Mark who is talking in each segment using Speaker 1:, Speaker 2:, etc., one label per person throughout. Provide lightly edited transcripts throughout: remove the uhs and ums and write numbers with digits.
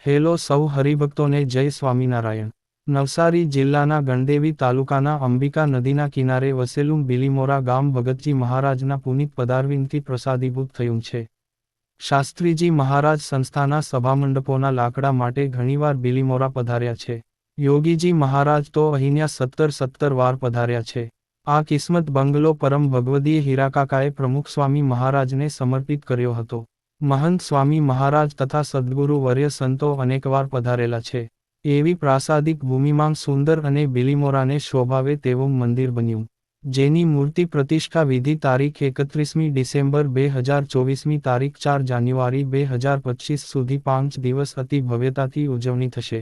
Speaker 1: Hello સૌ હરિભક્તોને જય સ્વામિનારાયણ। નવસારી જિલ્લાના ગણદેવી તાલુકાના અંબિકા નદીના કિનારે વસેલું બિલીમોરા ગામ ભગતજી મહારાજના પુનિત પદારવિંદથી પ્રસાદીભૂત થયું છે। શાસ્ત્રીજી મહારાજ સંસ્થાના સભામંડપોના લાકડા માટે ઘણીવાર બિલીમોરા પધાર્યા છે। યોગીજી મહારાજ તો અહીંયા 17 વાર પધાર્યા છે। આ કિસ્મત બંગલો પરમ ભગવદીય હીરાકાકાએ પ્રમુખ સ્વામી મહારાજને સમર્પિત કર્યો હતો। મહંત સ્વામી મહારાજ તથા સદ્ગુરુ વર્ય સંતો અનેકવાર પધારેલા છે। એવી પ્રાસાદિક ભૂમિમાં સુંદર અને બિલીમોરાને શોભાવે તેવું મંદિર બન્યું, જેની મૂર્તિ પ્રતિષ્ઠા વિધિ તારીખ 31મી ડિસેમ્બર 2024 તારીખ 4 જાન્યુઆરી 2025 સુધી 5 દિવસ અતિ ભવ્યતાથી ઉજવણી થશે।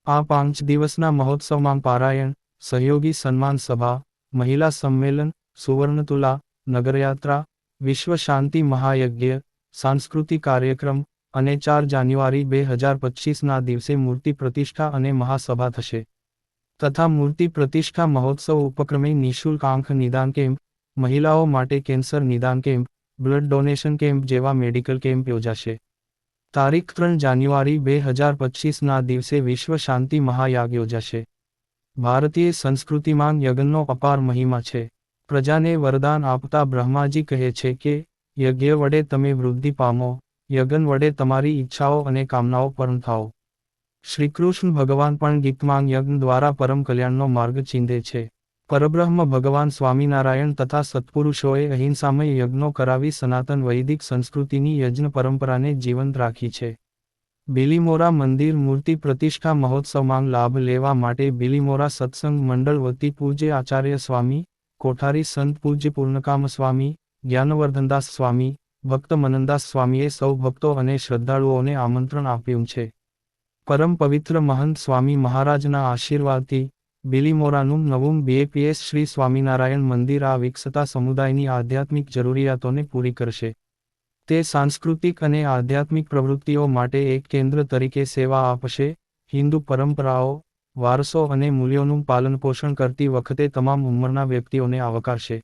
Speaker 1: આ 5 દિવસના મહોત્સવમાં પારાયણ, સહયોગી સન્માન સભા, મહિલા સંમેલન, સુવર્ણતુલા, નગરયાત્રા, વિશ્વ શાંતિ મહાયજ્ઞ, સાંસ્કૃતિક કાર્યક્રમ અને 4 જાન્યુઆરી 2025ના દિવસે મૂર્તિ પ્રતિષ્ઠા અને મહાસભા થશે। તથા મૂર્તિ પ્રતિષ્ઠા મહોત્સવ ઉપક્રમે નિઃશુલ્ક આંખ નિદાન કેમ્પ, મહિલાઓ માટે કેન્સર નિદાન કેમ્પ, બ્લડ ડોનેશન કેમ્પ જેવા મેડિકલ કેમ્પ યોજાશે। તારીખ 3 જાન્યુઆરી 2025ના દિવસે વિશ્વ શાંતિ મહાયાગ યોજાશે। ભારતીય સંસ્કૃતિમાં યજ્ઞનો અપાર મહિમા છે। પ્રજાને વરદાન આપતા બ્રહ્માજી કહે છે કે યજ્ઞ વડે તમે વૃદ્ધિ પામો, યજ્ઞ વડે તમારી ઈચ્છાઓ અને કામનાઓ પૂર્ણ થાઓ। શ્રીકૃષ્ણ ભગવાન પણ ગીતમાં યજ્ઞ દ્વારા પરમ કલ્યાણનો માર્ગ ચીંધે છે। પરબ્રહ્મ ભગવાન સ્વામિનારાયણ તથા સત્પુરુષોએ અહિંસામય યજ્ઞો કરાવી સનાતન વૈદિક સંસ્કૃતિની યજ્ઞ પરંપરાને જીવંત રાખી છે। બિલીમોરા મંદિર મૂર્તિ પ્રતિષ્ઠા મહોત્સવમાં લાભ લેવા માટે બિલીમોરા સત્સંગ મંડળ વતી પૂજ્ય આચાર્ય સ્વામી, કોઠારી સંત પૂજ્ય પૂર્ણકામ સ્વામી, જ્ઞાનવર્ધનદાસ સ્વામી, ભક્ત મનનદાસ સ્વામીએ સૌ ભક્તો અને શ્રદ્ધાળુઓને આમંત્રણ આપ્યું છે। પરમ પવિત્ર મહંત સ્વામી મહારાજના આશીર્વાદથી બિલીમોરાનું નવું BAPS શ્રી સ્વામિનારાયણ મંદિર આ વિકસતા સમુદાયની આધ્યાત્મિક જરૂરિયાતોને પૂરી કરશે। તે સાંસ્કૃતિક અને આધ્યાત્મિક પ્રવૃત્તિઓ માટે એક કેન્દ્ર તરીકે સેવા આપશે, હિન્દુ પરંપરાઓ, વારસો અને મૂલ્યોનું પાલનપોષણ કરતી વખતે તમામ ઉંમરના વ્યક્તિઓને આવકારશે।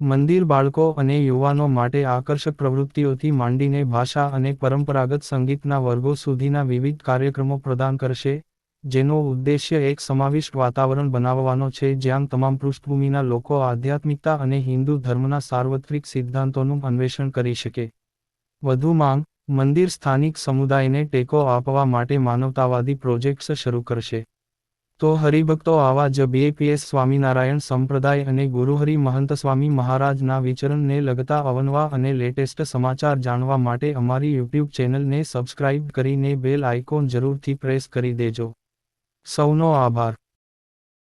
Speaker 1: મંદિર બાળકો અને યુવાનો માટે આકર્ષક પ્રવૃત્તિઓથી માંડીને ભાષા અને પરંપરાગત સંગીતના વર્ગો સુધીના વિવિધ કાર્યક્રમો પ્રદાન કરશે, જેનો ઉદ્દેશ્ય એક સમાવિષ્ટ વાતાવરણ બનાવવાનો છે જ્યાં તમામ પૃષ્ઠભૂમિના લોકો આધ્યાત્મિકતા અને હિન્દુ ધર્મના સાર્વત્રિક સિદ્ધાંતોનું અન્વેષણ કરી શકે। વધુમાં, મંદિર સ્થાનિક સમુદાયને ટેકો આપવા માટે માનવતાવાદી પ્રોજેક્ટ્સ શરૂ કરશે। તો હરિભક્તો આવા જ BAPS સ્વામિનારાયણ સંપ્રદાય અને ગુરુહરિ મહંત સ્વામી મહારાજના વિચરણને લગતા અવનવા અને લેટેસ્ટ સમાચાર જાણવા માટે અમારી YouTube ચેનલને સબસ્ક્રાઇબ કરીને બેલ આઇકોન જરૂરથી પ્રેસ કરી દેજો। સૌનો આભાર।